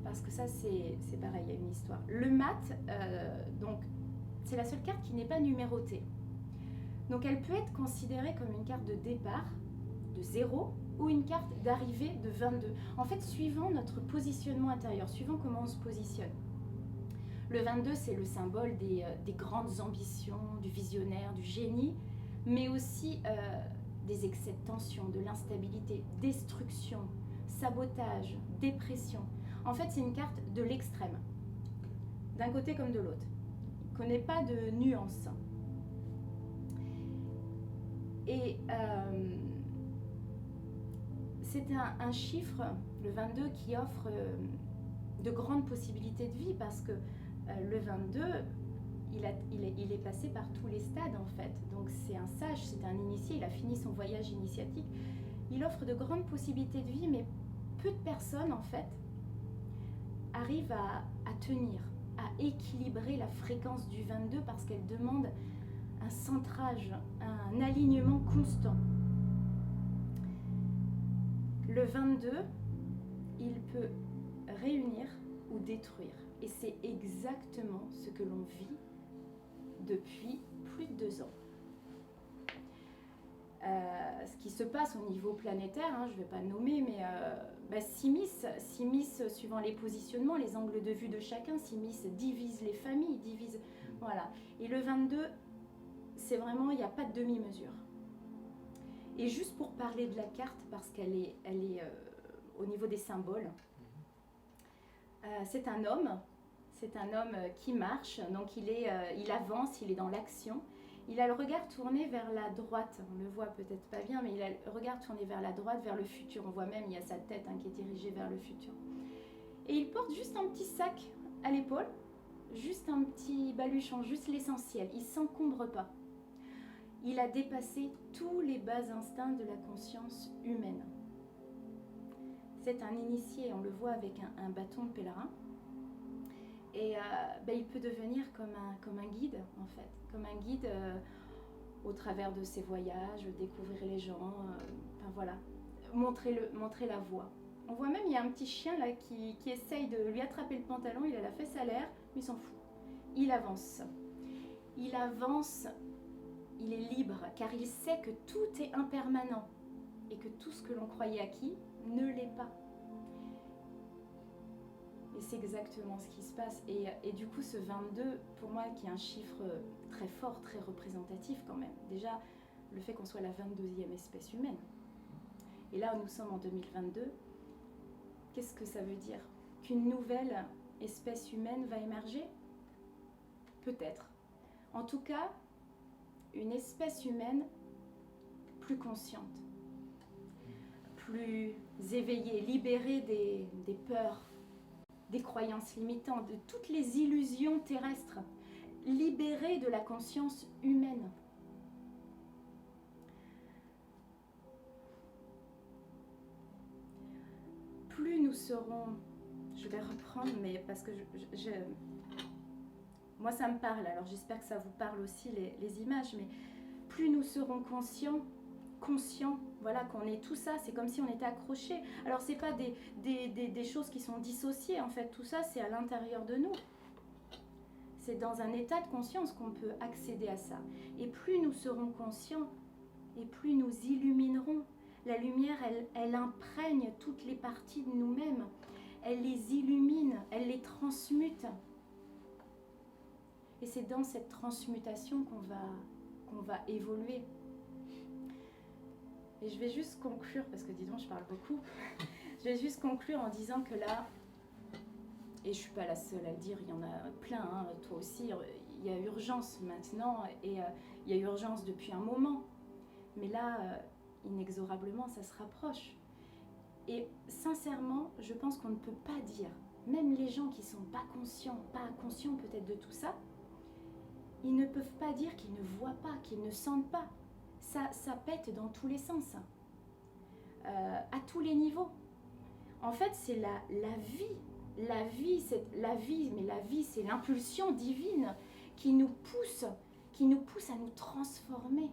Parce que ça, c'est pareil, il y a une histoire. Le mat, donc, c'est la seule carte qui n'est pas numérotée. Donc elle peut être considérée comme une carte de départ, de 0, ou une carte d'arrivée de 22. En fait, suivant notre positionnement intérieur, suivant comment on se positionne. Le 22, c'est le symbole des grandes ambitions, du visionnaire, du génie, mais aussi des excès de tension, de l'instabilité, destruction, sabotage, dépression. En fait, c'est une carte de l'extrême, d'un côté comme de l'autre. Il ne connaît pas de nuances. Et c'est un chiffre, le 22, qui offre de grandes possibilités de vie parce que le 22, il est passé par tous les stades en fait. Donc c'est un sage, c'est un initié, il a fini son voyage initiatique. Il offre de grandes possibilités de vie, mais peu de personnes en fait arrivent à tenir, à équilibrer la fréquence du 22 parce qu'elle demande un centrage, un alignement constant. Le 22, il peut réunir ou détruire. Et c'est exactement ce que l'on vit depuis plus de 2 ans. ce qui se passe au niveau planétaire, je ne vais pas le nommer, mais s'immisce suivant les positionnements, les angles de vue de chacun, s'immisce, divise les familles, divise... Voilà. Et le 22, c'est vraiment, il n'y a pas de demi-mesure. Et juste pour parler de la carte, parce qu'elle est au niveau des symboles, c'est un homme qui marche, donc il avance, il est dans l'action. Il a le regard tourné vers la droite, on le voit peut-être pas bien, mais il a le regard tourné vers la droite, vers le futur. On voit même, il y a sa tête qui est dirigée vers le futur. Et il porte juste un petit sac à l'épaule, juste un petit baluchon, juste l'essentiel. Il ne s'encombre pas. Il a dépassé tous les bas instincts de la conscience humaine. C'est un initié, on le voit avec un bâton de pèlerin. Et il peut devenir comme un guide, en fait. Comme un guide au travers de ses voyages, découvrir les gens, montrer la voie. On voit même, il y a un petit chien là qui essaye de lui attraper le pantalon, il a la fesse à l'air, mais il s'en fout. Il avance. Il avance, il est libre, car il sait que tout est impermanent et que tout ce que l'on croyait acquis ne l'est pas. Et c'est exactement ce qui se passe. Et du coup, ce 22, pour moi, qui est un chiffre très fort, très représentatif quand même. Déjà, le fait qu'on soit la 22e espèce humaine. Et là, nous sommes en 2022. Qu'est-ce que ça veut dire? Qu'une nouvelle espèce humaine va émerger? Peut-être. En tout cas, une espèce humaine plus consciente, plus éveillée, libérée des peurs, des croyances limitantes, de toutes les illusions terrestres, libérée de la conscience humaine. Plus nous serons, je vais reprendre, mais parce que moi ça me parle, alors j'espère que ça vous parle aussi les images, mais plus nous serons conscients, voilà, qu'on est tout ça, c'est comme si on était accrochés. Alors c'est pas des choses qui sont dissociées, en fait, tout ça c'est à l'intérieur de nous. C'est dans un état de conscience qu'on peut accéder à ça. Et plus nous serons conscients, et plus nous illuminerons. La lumière, elle imprègne toutes les parties de nous-mêmes. Elle les illumine, elle les transmute. Et c'est dans cette transmutation qu'on va évoluer. Et je vais juste conclure, parce que dis donc, je parle beaucoup. Je vais juste conclure en disant que là, et je ne suis pas la seule à le dire, il y en a plein, toi aussi, il y a urgence maintenant, et il y a urgence depuis un moment. Mais là, inexorablement, ça se rapproche. Et sincèrement, je pense qu'on ne peut pas dire, même les gens qui ne sont pas conscients peut-être de tout ça, ils ne peuvent pas dire qu'ils ne voient pas, qu'ils ne sentent pas. Ça pète dans tous les sens, à tous les niveaux. En fait, c'est la vie. La vie, c'est l'impulsion divine qui nous pousse à nous transformer,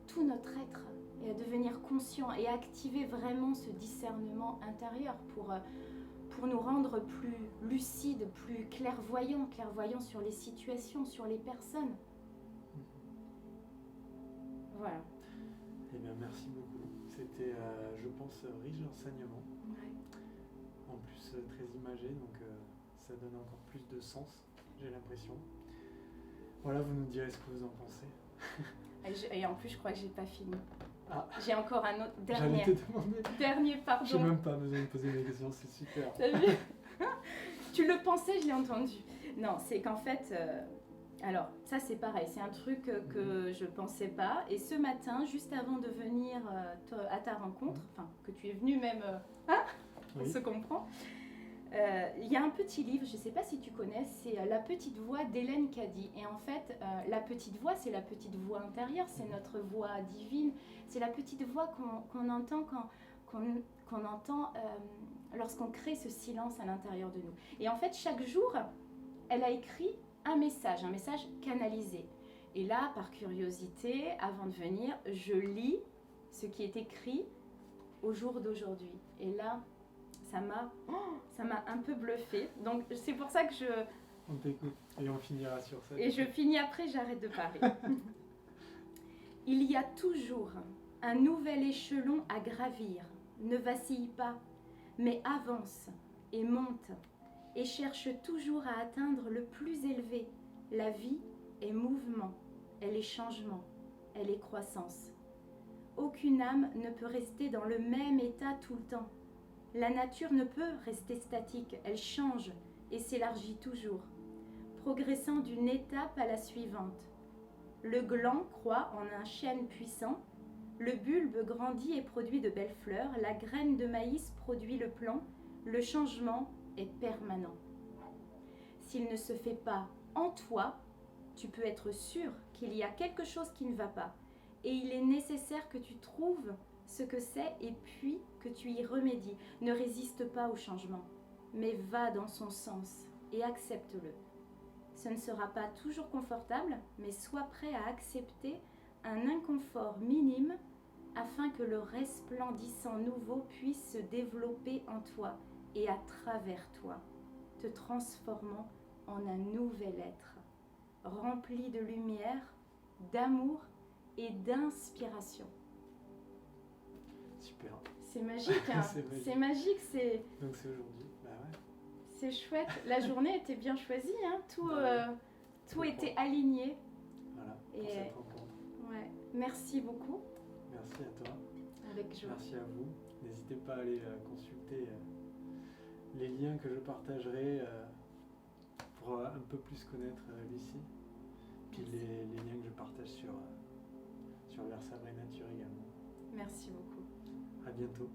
tout notre être et à devenir conscient et à activer vraiment ce discernement intérieur pour nous rendre plus lucides, plus clairvoyants sur les situations, sur les personnes. Voilà.
Eh bien, merci beaucoup. C'était, je pense, riche d'enseignements.
Ouais.
En plus, très imagé, donc ça donne encore plus de sens, j'ai l'impression. Voilà, vous nous direz ce que vous en pensez.
Et en plus, je crois que j'ai pas fini.
Ah.
J'ai encore un autre
J'allais te demander.
Dernier, pardon.
J'ai même pas besoin de poser des questions, c'est super.
T'as vu? Tu le pensais, je l'ai entendu. Non, c'est qu'en fait, alors ça c'est pareil, c'est un truc que je pensais pas. Et ce matin, juste avant de venir à ta rencontre, enfin que tu es venu même, on se comprend. Il y a un petit livre, je ne sais pas si tu connais, c'est La petite voix d'Hélène Caddy. Et en fait, la petite voix, c'est la petite voix intérieure, c'est notre voix divine. C'est la petite voix qu'on entend qu'on entend lorsqu'on crée ce silence à l'intérieur de nous. Et en fait, chaque jour, elle a écrit un message canalisé. Et là, par curiosité, avant de venir, je lis ce qui est écrit au jour d'aujourd'hui. Et là, ça m'a un peu bluffée. Donc c'est pour ça que
On t'écoute et on finira sur ça.
Et je finis après, j'arrête de parler. Il y a toujours un nouvel échelon à gravir. Ne vacille pas, mais avance et monte et cherche toujours à atteindre le plus élevé. La vie est mouvement, elle est changement, elle est croissance. Aucune âme ne peut rester dans le même état tout le temps. La nature ne peut rester statique, elle change et s'élargit toujours, progressant d'une étape à la suivante. Le gland croît en un chêne puissant, le bulbe grandit et produit de belles fleurs, la graine de maïs produit le plant, le changement est permanent. S'il ne se fait pas en toi, tu peux être sûr qu'il y a quelque chose qui ne va pas. Et il est nécessaire que tu trouves ce que c'est et puis que tu y remédies. Ne résiste pas au changement, mais va dans son sens et accepte-le. Ce ne sera pas toujours confortable, mais sois prêt à accepter un inconfort minime afin que le resplendissant nouveau puisse se développer en toi et à travers toi, te transformant en un nouvel être, rempli de lumière, d'amour et d'inspiration.
Super.
C'est magique, hein. C'est magique, c'est...
Donc c'est aujourd'hui, bah ouais.
C'est chouette. La journée était bien choisie, hein. Tout était aligné.
Voilà, pour cette rencontre.
Ouais. Merci beaucoup.
Merci à toi.
Avec joie.
Merci à vous. N'hésitez pas à aller consulter les liens que je partagerai pour un peu plus connaître Lucie. Puis les liens que je partage sur Versa Vraie Nature également.
Merci beaucoup.
À bientôt.